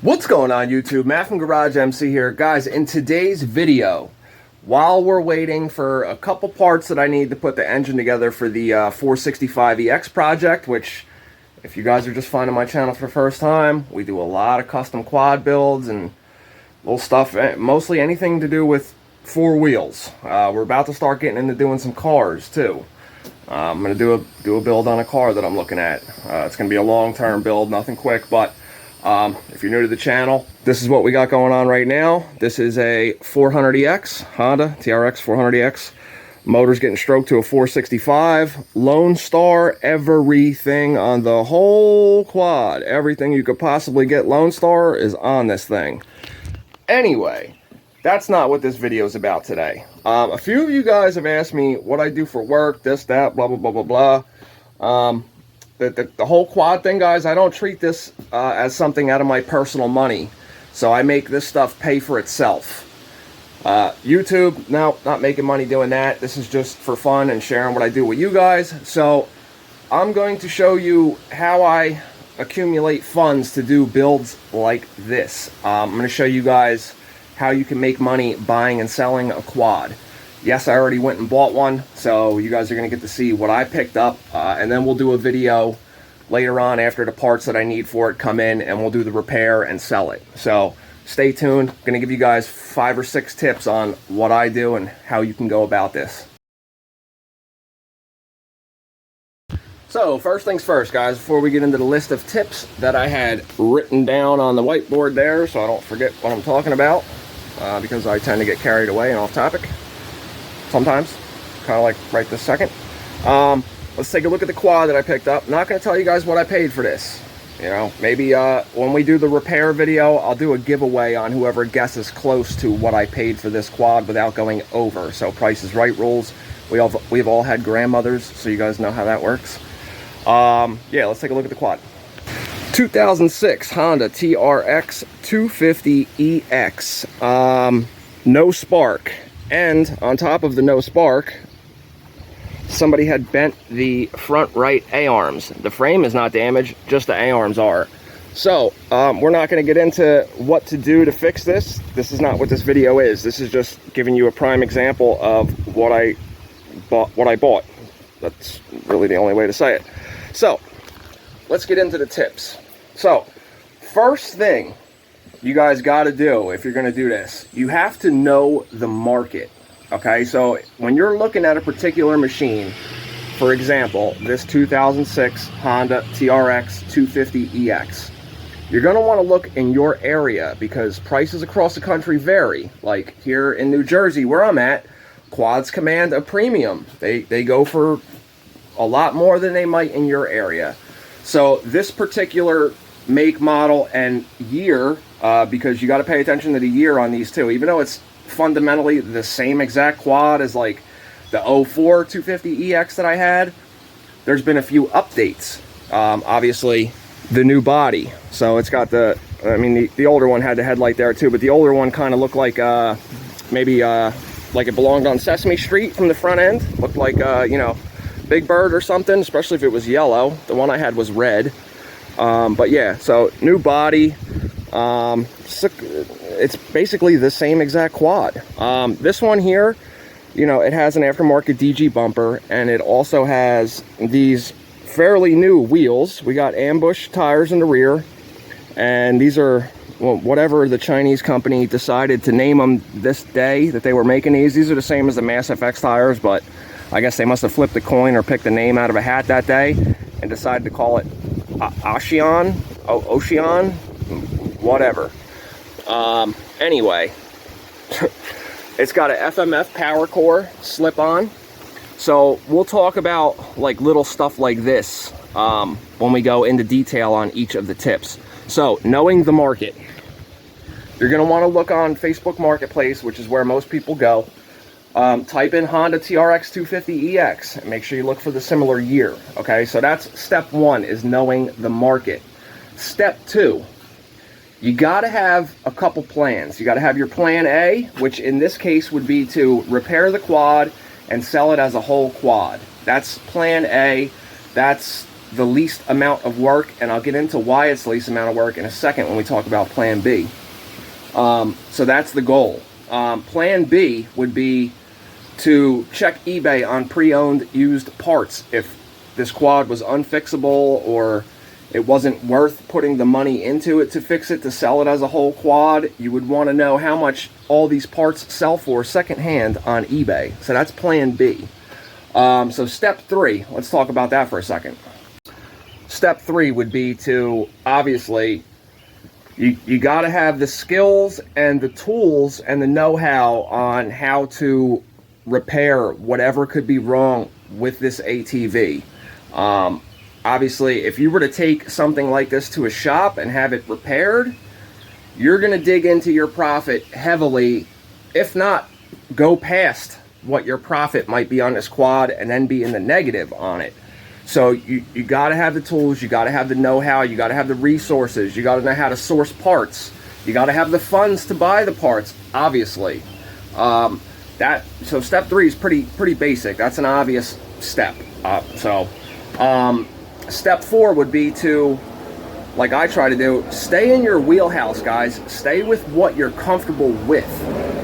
What's going on YouTube? Matt from GarageMC here. Guys, in today's video, while we're waiting for a couple parts that I need to put the engine together for the 465EX project, which if you guys are just finding my channel for the first time, we do a lot of custom quad builds and little stuff, mostly anything to do with four wheels. We're about to start getting into doing some cars too. I'm going to do a build on a car that I'm looking at. It's going to be a long-term build, nothing quick, but if you're new to the channel, this is what we got going on right now. This is a 400EX, Honda TRX 400EX. Motor's getting stroked to a 465. Lone Star, everything on the whole quad. Everything you could possibly get Lone Star is on this thing. Anyway, that's not what this video is about today. A few of you guys have asked me what I do for work, this, that, blah, blah, blah, blah, blah. The whole quad thing, guys, I don't treat this as something out of my personal money. So I make this stuff pay for itself. YouTube, no, not making money doing that. This is just for fun and sharing what I do with you guys. So I'm going to show you how I accumulate funds to do builds like this. I'm going to show you guys how you can make money buying and selling a quad. Yes, I already went and bought one, so you guys are going to get to see what I picked up, and then we'll do a video later on after the parts that I need for it come in, and we'll do the repair and sell it. So stay tuned. I'm going to give you guys 5 or 6 tips on what I do and how you can go about this. So first things first, guys, before we get into the list of tips that I had written down on the whiteboard there so I don't forget what I'm talking about, because I tend to get carried away and off topic. Sometimes, kind of like right this second. Let's take a look at the quad that I picked up. Not going to tell you guys what I paid for this. You know, maybe when we do the repair video, I'll do a giveaway on whoever guesses close to what I paid for this quad without going over. So Price is Right rules. We've all had grandmothers, so you guys know how that works. Yeah, let's take a look at the quad. 2006 Honda TRX 250EX. No spark. And on top of the no spark, somebody had bent the front right A-arms. The frame is not damaged, just the A-arms are. So, we're not going to get into what to do to fix this. This is not what this video is. This is just giving you a prime example of what I bought. That's really the only way to say it. So, let's get into the tips. So, first thing you guys got to do if you're going to do this, you have to know the market. Okay, so when you're looking at a particular machine, for example, this 2006 Honda TRX 250EX, you're going to want to look in your area because prices across the country vary. Like here in New Jersey, where I'm at, quads command a premium. They go for a lot more than they might in your area. So this particular make, model, and year, because you got to pay attention to the year on these too, even though it's fundamentally the same exact quad as like the 04 250EX that I had, there's been a few updates. Obviously the new body, so it's got the, I mean the older one had the headlight there too, but the older one kind of looked like maybe like it belonged on Sesame Street from the front end. Looked like you know, Big Bird or something, especially if it was yellow. The one I had was red. But yeah, so new body. It's basically the same exact quad. This one here, you know, it has an aftermarket DG bumper, and it also has these fairly new wheels. We got ambush tires in the rear, and these are, well, whatever the Chinese company decided to name them this day that they were making these. These are the same as the Mass FX tires, but I guess they must have flipped a coin or picked a name out of a hat that day and decided to call it Ocean, whatever. Anyway, it's got a FMF power core slip on. So we'll talk about like little stuff like this when we go into detail on each of the tips. So knowing the market, you're going to want to look on Facebook Marketplace, which is where most people go. Type in Honda TRX 250EX and make sure you look for the similar year. Okay, so that's step 1, is knowing the market. Step 2, you got to have a couple plans. You got to have your plan A, which in this case would be to repair the quad and sell it as a whole quad. That's plan A. That's the least amount of work, and I'll get into why it's the least amount of work in a second when we talk about plan B. So that's the goal. Plan B would be to check eBay on pre-owned used parts. If this quad was unfixable or it wasn't worth putting the money into it to fix it, to sell it as a whole quad, you would want to know how much all these parts sell for secondhand on eBay. So that's plan B. So step 3, let's talk about that for a second. Step 3 would be to, obviously, you got to have the skills and the tools and the know-how on how to repair whatever could be wrong with this ATV. Obviously, if you were to take something like this to a shop and have it repaired, you're going to dig into your profit heavily, if not go past what your profit might be on this quad and then be in the negative on it. So you got to have the tools, you got to have the know-how, you got to have the resources, you got to know how to source parts, you got to have the funds to buy the parts, obviously. So step 3 is pretty basic. That's an obvious step. Step 4 would be to, like I try to do, stay in your wheelhouse, guys. Stay with what you're comfortable with.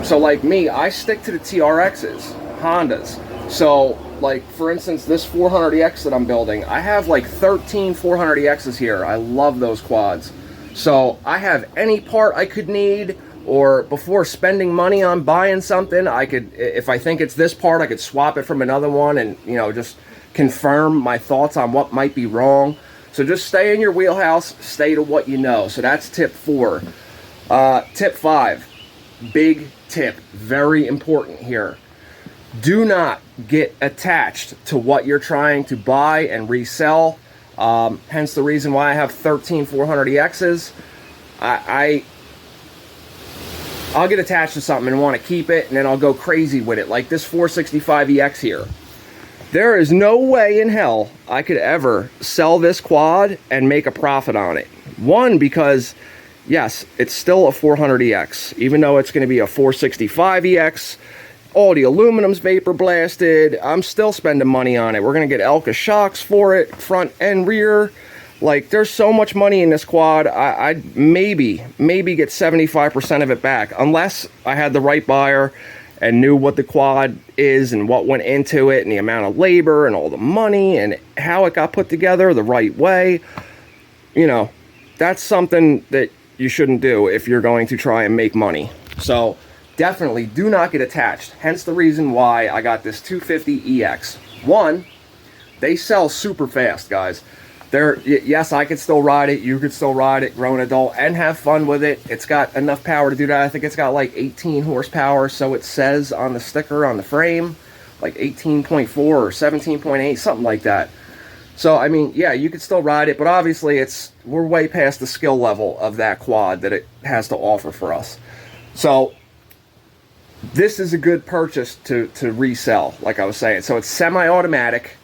So like me, I stick to the TRXs, Hondas. So like, for instance, this 400EX that I'm building, I have like 13 400EXs here. I love those quads. So I have any part I could need, or before spending money on buying something, I could, if I think it's this part, I could swap it from another one and, you know, just confirm my thoughts on what might be wrong. So just stay in your wheelhouse, stay to what you know. So that's tip 4. Tip 5, big tip, very important here. Do not get attached to what you're trying to buy and resell. Hence the reason why I have 13 400EXs. I'll get attached to something and want to keep it, and then I'll go crazy with it, like this 465EX here. There is no way in hell I could ever sell this quad and make a profit on it. One, because yes, it's still a 400EX, even though it's going to be a 465EX. All the aluminum's vapor blasted. I'm still spending money on it. We're going to get Elka shocks for it, front and rear. Like, there's so much money in this quad, I'd maybe get 75% of it back, unless I had the right buyer and knew what the quad is and what went into it and the amount of labor and all the money and how it got put together the right way. You know, that's something that you shouldn't do if you're going to try and make money. So definitely do not get attached. Hence the reason why I got this 250EX. One, they sell super fast, guys. Yes, I could still ride it, you could still ride it, grown adult, and have fun with it. It's got enough power to do that. I think it's got like 18 horsepower, so it says on the sticker on the frame, like 18.4 or 17.8, something like that. So, I mean, yeah, you could still ride it, but obviously we're way past the skill level of that quad that it has to offer for us. So, this is a good purchase to resell, like I was saying. So, it's semi-automatic.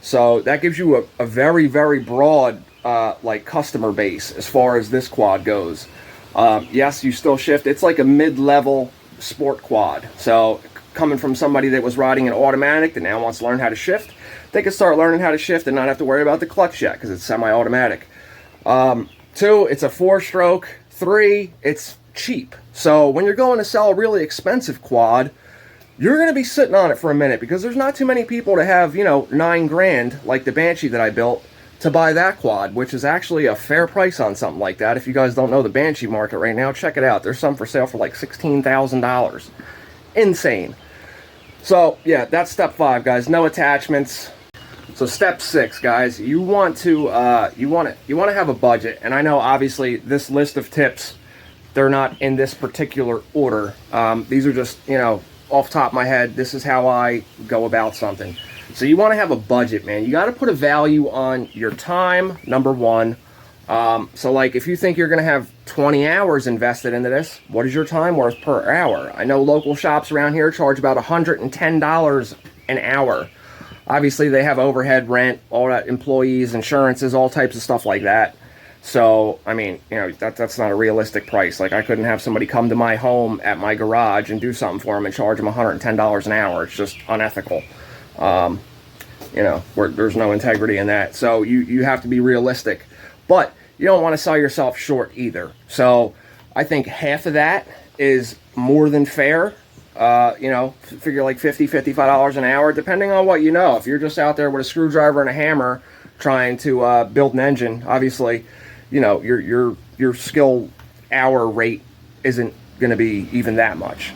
So that gives you a very, very broad like customer base as far as this quad goes. Yes, you still shift. It's like a mid-level sport quad. So coming from somebody that was riding an automatic that now wants to learn how to shift, they can start learning how to shift and not have to worry about the clutch yet because it's semi-automatic. 2, it's a 4-stroke. 3, it's cheap. So when you're going to sell a really expensive quad, you're going to be sitting on it for a minute because there's not too many people to have, you know, $9 grand like the Banshee that I built to buy that quad, which is actually a fair price on something like that. If you guys don't know the Banshee market right now, check it out. There's some for sale for like $16,000. Insane. So yeah, that's step 5, guys. No attachments. So step 6, guys, you want to have a budget. And I know obviously this list of tips, they're not in this particular order. These are just, you know, off the top of my head, this is how I go about something. So you want to have a budget, man. You got to put a value on your time, number 1. So like if you think you're going to have 20 hours invested into this, what is your time worth per hour? I know local shops around here charge about $110 an hour. Obviously they have overhead, rent, all that, employees, insurances, all types of stuff like that. So, I mean, you know, that's not a realistic price. Like, I couldn't have somebody come to my home at my garage and do something for them and charge them $110 an hour. It's just unethical. you know, where there's no integrity in that. So you have to be realistic, but you don't want to sell yourself short either. So I think half of that is more than fair. You know, figure like $50, $55 an hour, depending on what you know. If you're just out there with a screwdriver and a hammer trying to build an engine, obviously, you know, your skill hour rate isn't going to be even that much.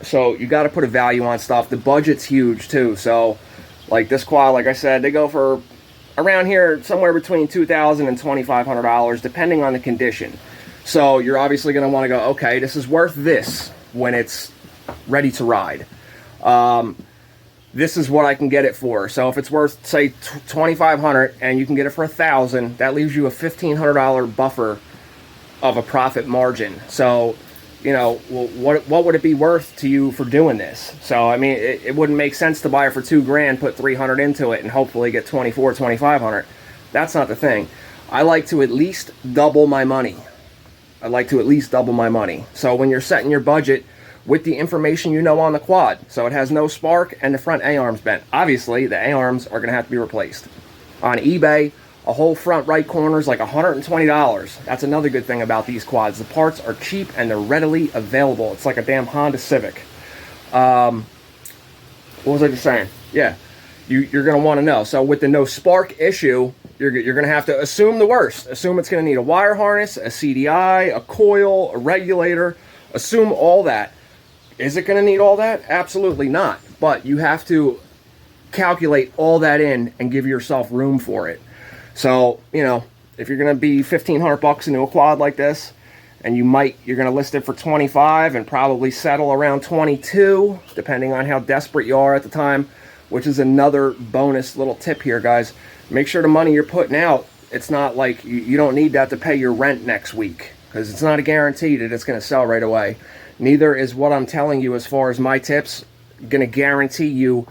So you got to put a value on stuff. The budget's huge too. So like this quad, like I said, they go for around here somewhere between $2,000 and $2,500 depending on the condition. So you're obviously going to want to go, okay, this is worth this when it's ready to ride. This is what I can get it for. So if it's worth, say, $2,500 and you can get it for $1,000, that leaves you a $1,500 buffer of a profit margin. So, you know, well, what would it be worth to you for doing this? So, I mean, it wouldn't make sense to buy it for $2,000, put $300 into it, and hopefully get $2,500. That's not the thing. I like to at least double my money. I like to at least double my money. So when you're setting your budget with the information you know on the quad, so it has no spark and the front A-arm's bent. Obviously, the A-arms are going to have to be replaced. On eBay, a whole front right corner is like $120. That's another good thing about these quads. The parts are cheap and they're readily available. It's like a damn Honda Civic. What was I just saying? Yeah, you're going to want to know. So with the no spark issue, you're going to have to assume the worst. Assume it's going to need a wire harness, a CDI, a coil, a regulator. Assume all that. Is it going to need all that? Absolutely not. But you have to calculate all that in and give yourself room for it. So, you know, if you're going to be $1,500 into a quad like this, and you're going to list it for $25 and probably settle around $22, depending on how desperate you are at the time, which is another bonus little tip here, guys. Make sure the money you're putting out, it's not like you don't need that to pay your rent next week, because it's not a guarantee that it's going to sell right away. Neither is what I'm telling you as far as my tips going to guarantee you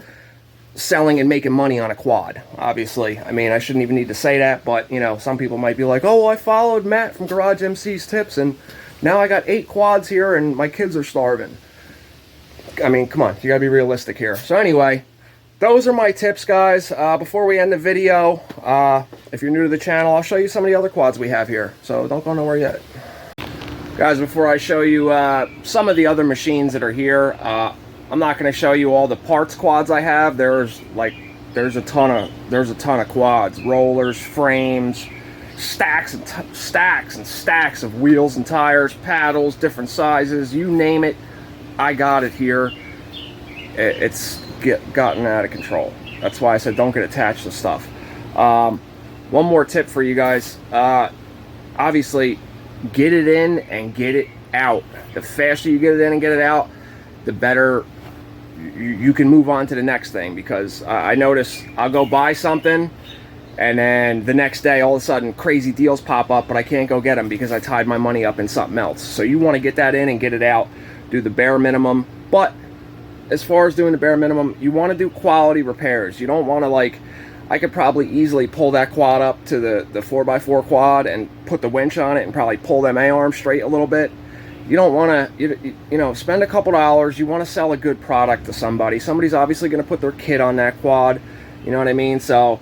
selling and making money on a quad. Obviously, I mean, I shouldn't even need to say that, but you know, some people might be like, oh, well, I followed Matt from GarageMC's tips and now I got 8 quads here and my kids are starving. I mean, come on, you gotta be realistic here. So anyway, those are my tips, guys. Before we end the video, if you're new to the channel, I'll show you some of the other quads we have here, so don't go nowhere yet. Guys, before I show you some of the other machines that are here, I'm not going to show you all the parts quads I have. There's a ton of quads, rollers, frames, stacks and stacks of wheels and tires, paddles, different sizes, you name it, I got it here. It's gotten out of control. That's why I said don't get attached to stuff. One more tip for you guys. Obviously, get it in and get it out. The faster you get it in and get it out, the better you can move on to the next thing. Because I notice I'll go buy something and then the next day all of a sudden crazy deals pop up, but I can't go get them because I tied my money up in something else. So you want to get that in and get it out, do the bare minimum. But as far as doing the bare minimum, you want to do quality repairs. You don't want to, like, I could probably easily pull that quad up to the 4x4 quad and put the winch on it and probably pull them A-arms straight a little bit. You don't want to, you know, spend a couple dollars. You want to sell a good product to somebody. Somebody's obviously going to put their kid on that quad. You know what I mean? So,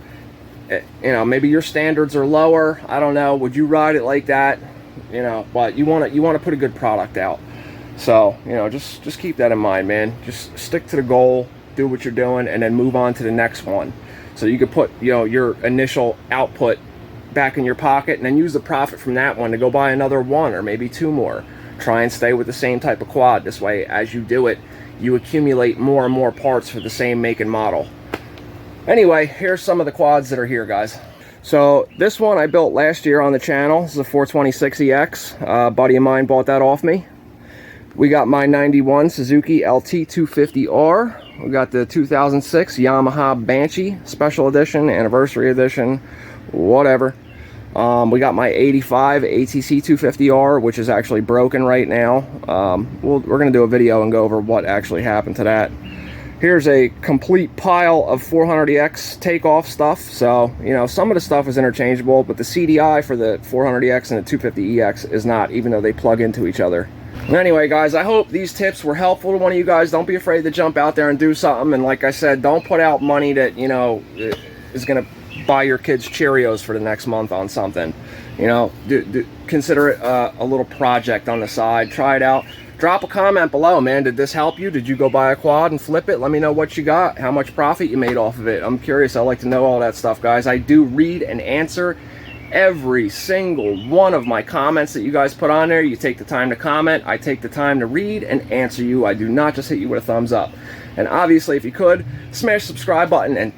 you know, maybe your standards are lower. I don't know. Would you ride it like that? You know, but you want to put a good product out. So, you know, just keep that in mind, man. Just stick to the goal, do what you're doing, and then move on to the next one. So you could put, you know, your initial output back in your pocket and then use the profit from that one to go buy another one or maybe 2 more. Try and stay with the same type of quad. This way, as you do it, you accumulate more and more parts for the same make and model. Anyway, here's some of the quads that are here, guys. So this one I built last year on the channel. This is a 426EX. A buddy of mine bought that off me. We got my 91 Suzuki LT 250R. We got the 2006 Yamaha Banshee Special Edition, Anniversary Edition, whatever. We got my 85 ATC 250R, which is actually broken right now. We're going to do a video and go over what actually happened to that. Here's a complete pile of 400EX takeoff stuff. So, you know, some of the stuff is interchangeable, but the CDI for the 400EX and the 250EX is not, even though they plug into each other. Anyway, guys, I hope these tips were helpful to one of you guys. Don't be afraid to jump out there and do something. And like I said, don't put out money that, you know, is going to buy your kids Cheerios for the next month on something. You know, consider it a little project on the side. Try it out. Drop a comment below, man. Did this help you? Did you go buy a quad and flip it? Let me know what you got, how much profit you made off of it. I'm curious. I like to know all that stuff, guys. I do read and answer every single one of my comments that you guys put on there. You take the time to comment. I take the time to read and answer you. I do not just hit you with a thumbs up. And obviously, if you could, smash the subscribe button and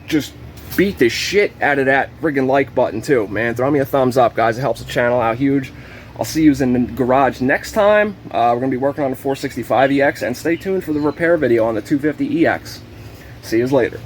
just beat the shit out of that friggin' like button too, man. Throw me a thumbs up, guys. It helps the channel out huge. I'll see you in the garage next time. We're going to be working on the 465EX, and stay tuned for the repair video on the 250EX. See you later.